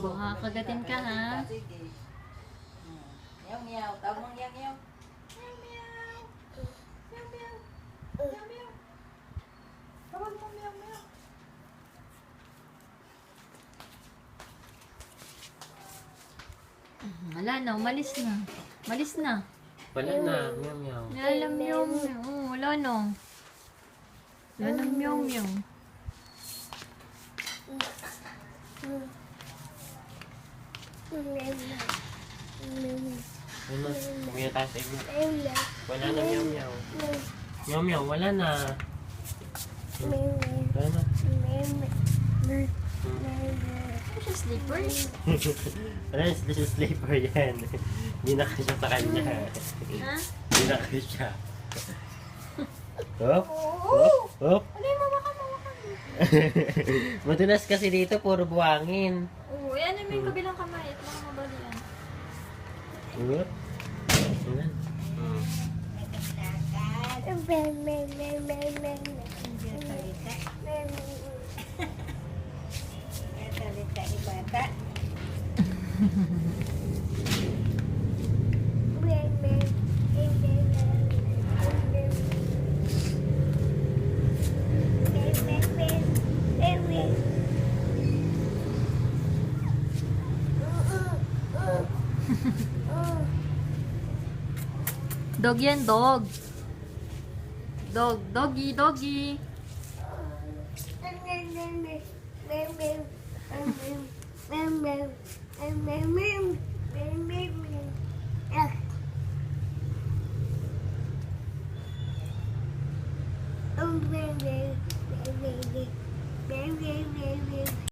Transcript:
Baka kagatin ka, ha? Sige. Meow meow. Tawag mo meow meow. Meow meow. Meow meow. Meow meow. Tawag mo meow meow. Wala na, umalis na. Umalis na. Wala na, meow meow. Wala na, meow meow. Wala na. Wala na, meow meow. Ano? Kuya tayo sa inyo. Wala na, meow meow. Meow meow, wala na. Wala na. Ano siya, slippers? Wala na, this is sleeper yan. Hindi na kasya sa kanya. Ha? Hindi na kasya. Hop, hop, hop. Ano yung mawakan? Madulas kasi dito, puro buhangin. Oo, yan yung may kabilang kamay. Ito mga mabalian. Hop. Ayan. Talita ni bata. Dog yan, dog. Dog, doggy, doggy.